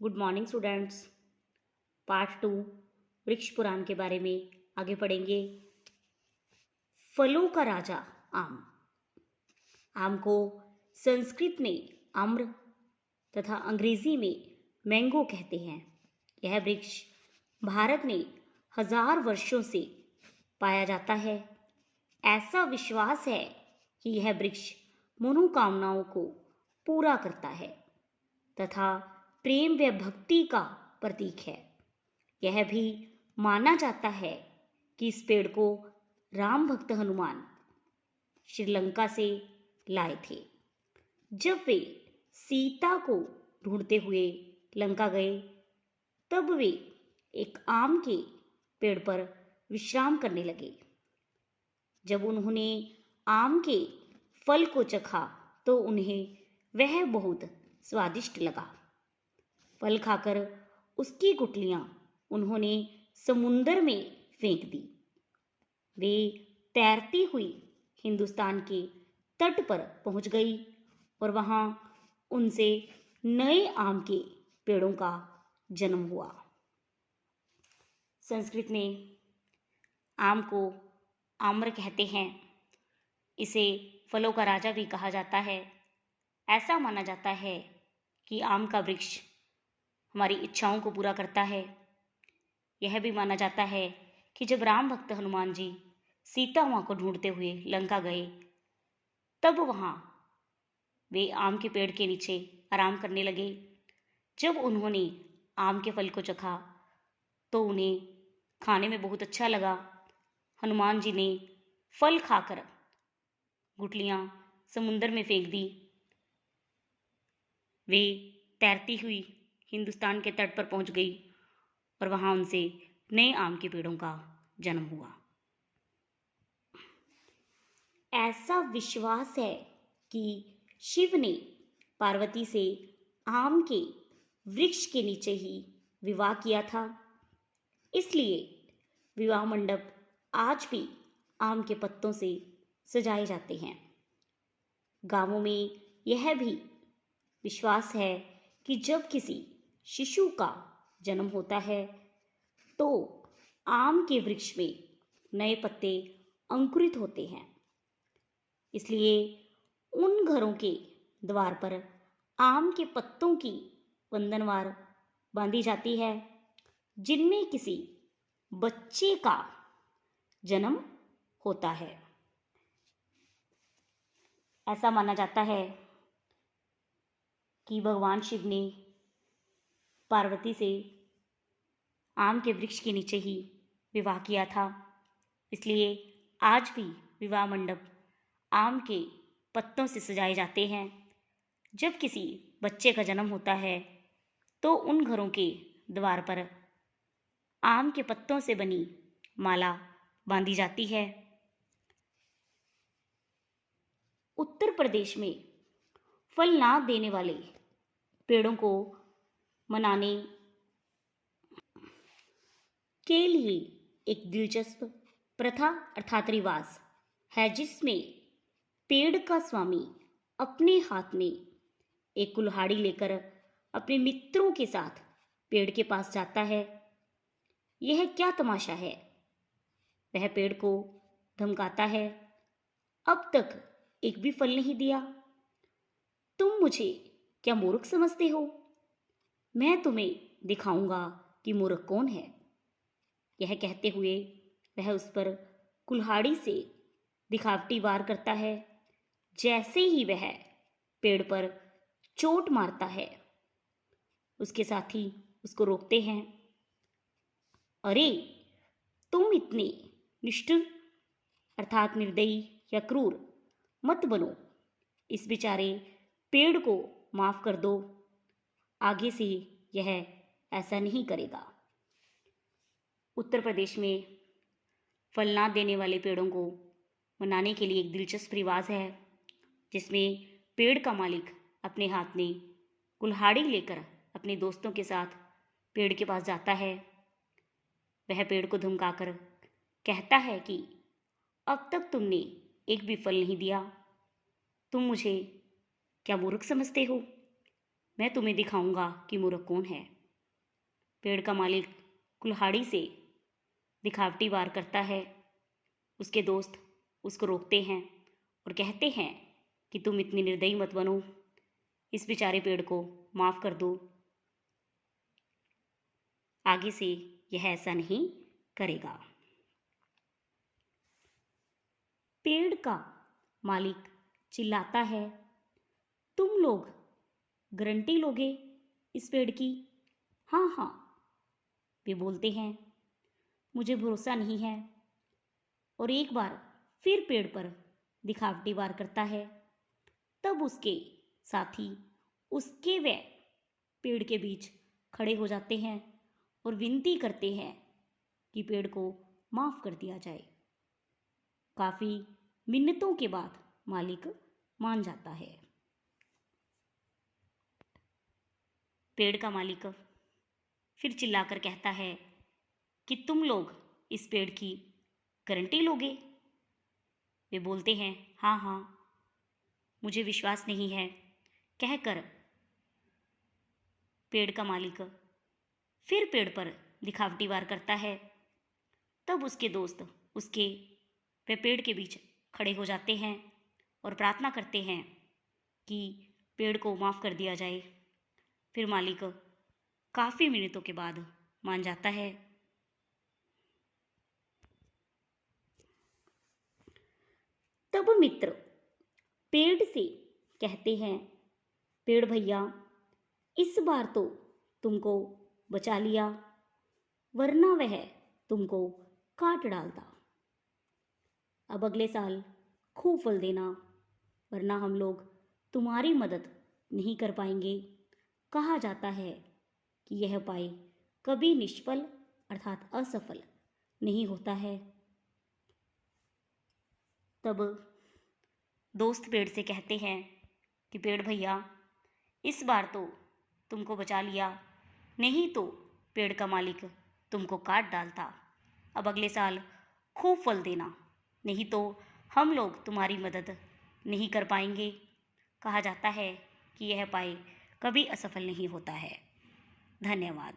Good morning students. Part 2 वृक्ष पुराण के बारे में आगे पढ़ेंगे। फलों का राजा आम। आम को संस्कृत में आम्र तथा अंग्रेजी में मैंगो कहते हैं। यह वृक्ष भारत में हजार वर्षों से पाया जाता है। ऐसा विश्वास है कि यह वृक्ष मनोकामनाओं को पूरा करता है तथा प्रेम व भक्ति का प्रतीक है। यह भी माना जाता है कि इस पेड़ को राम भक्त हनुमान श्रीलंका से लाए थे। जब वे सीता को ढूंढते हुए लंका गए, तब वे एक आम के पेड़ पर विश्राम करने लगे। जब उन्होंने आम के फल को चखा तो उन्हें वह बहुत स्वादिष्ट लगा। फल खाकर उसकी गुठलियां उन्होंने समुंदर में फेंक दी। वे तैरती हुई हिंदुस्तान के तट पर पहुंच गई और वहां उनसे नए आम के पेड़ों का जन्म हुआ। संस्कृत में आम को आम्र कहते हैं। इसे फलों का राजा भी कहा जाता है। ऐसा माना जाता है कि आम का वृक्ष हमारी इच्छाओं को पूरा करता है। यह भी माना जाता है कि जब राम भक्त हनुमान जी सीता माँ को ढूंढते हुए लंका गए, तब वहाँ वे आम के पेड़ के नीचे आराम करने लगे। जब उन्होंने आम के फल को चखा तो उन्हें खाने में बहुत अच्छा लगा। हनुमान जी ने फल खाकर गुठलियाँ समुंदर में फेंक दी। वे तैरती हुई हिंदुस्तान के तट पर पहुंच गई और वहां उनसे नए आम के पेड़ों का जन्म हुआ। ऐसा विश्वास है कि शिव ने पार्वती से आम के वृक्ष के नीचे ही विवाह किया था। इसलिए विवाह मंडप आज भी आम के पत्तों से सजाए जाते हैं। गांवों में यह भी विश्वास है कि जब किसी शिशु का जन्म होता है तो आम के वृक्ष में नए पत्ते अंकुरित होते हैं। इसलिए उन घरों के द्वार पर आम के पत्तों की वंदनवार बांधी जाती है जिनमें किसी बच्चे का जन्म होता है। ऐसा माना जाता है कि भगवान शिव ने पार्वती से आम के वृक्ष के नीचे ही विवाह किया था। इसलिए आज भी विवाह मंडप आम के पत्तों से सजाए जाते हैं। जब किसी बच्चे का जन्म होता है तो उन घरों के द्वार पर आम के पत्तों से बनी माला बांधी जाती है। उत्तर प्रदेश में फल ना देने वाले पेड़ों को मनाने के लिए एक दिलचस्प प्रथा अर्थात रिवाज है, जिसमें पेड़ का स्वामी अपने हाथ में एक कुल्हाड़ी लेकर अपने मित्रों के साथ पेड़ के पास जाता है। यह क्या तमाशा है? वह पेड़ को धमकाता है, अब तक एक भी फल नहीं दिया। तुम मुझे क्या मूर्ख समझते हो? मैं तुम्हें दिखाऊंगा कि मूर्ख कौन है। यह कहते हुए वह उस पर कुल्हाड़ी से दिखावटी वार करता है। जैसे ही वह पेड़ पर चोट मारता है, उसके साथी उसको रोकते हैं। अरे, तुम इतने निष्ठुर अर्थात निर्दयी या क्रूर मत बनो। इस बेचारे पेड़ को माफ कर दो। आगे से यह ऐसा नहीं करेगा। उत्तर प्रदेश में फल ना देने वाले पेड़ों को मनाने के लिए एक दिलचस्प रिवाज है, जिसमें पेड़ का मालिक अपने हाथ में कुल्हाड़ी लेकर अपने दोस्तों के साथ पेड़ के पास जाता है। वह पेड़ को धमकाकर कहता है कि अब तक तुमने एक भी फल नहीं दिया। तुम मुझे क्या मूर्ख समझते हो? मैं तुम्हें दिखाऊंगा कि मूर्ख कौन है। पेड़ का मालिक कुल्हाड़ी से दिखावटी वार करता है। उसके दोस्त उसको रोकते हैं और कहते हैं कि तुम इतनी निर्दयी मत बनो, इस बेचारे पेड़ को माफ कर दो, आगे से यह ऐसा नहीं करेगा। पेड़ का मालिक चिल्लाता है, तुम लोग गारंटी लोगे इस पेड़ की? हाँ हाँ, वे बोलते हैं, मुझे भरोसा नहीं है। और एक बार फिर पेड़ पर दिखावटी वार करता है। तब उसके साथी उसके व पेड़ के बीच खड़े हो जाते हैं और विनती करते हैं कि पेड़ को माफ कर दिया जाए। काफी मिन्नतों के बाद मालिक मान जाता है। पेड़ का मालिक फिर चिल्लाकर कहता है कि तुम लोग इस पेड़ की गारंटी लोगे? वे बोलते हैं, हाँ हाँ, मुझे विश्वास नहीं है, कहकर पेड़ का मालिक फिर पेड़ पर दिखावटी वार करता है। तब उसके दोस्त उसके वे पेड़ के बीच खड़े हो जाते हैं और प्रार्थना करते हैं कि पेड़ को माफ कर दिया जाए। फिर मालिक काफी मिनटों के बाद मान जाता है। तब मित्र पेड़ से कहते हैं, पेड़ भैया, इस बार तो तुमको बचा लिया, वरना वह तुमको काट डालता। अब अगले साल खूब फल देना, वरना हम लोग तुम्हारी मदद नहीं कर पाएंगे। कहा जाता है कि यह उपाय कभी निष्फल अर्थात असफल नहीं होता है। तब दोस्त पेड़ से कहते हैं कि पेड़ भैया, इस बार तो तुमको बचा लिया, नहीं तो पेड़ का मालिक तुमको काट डालता। अब अगले साल खूब फल देना, नहीं तो हम लोग तुम्हारी मदद नहीं कर पाएंगे। कहा जाता है कि यह उपाय कभी असफल नहीं होता है। धन्यवाद।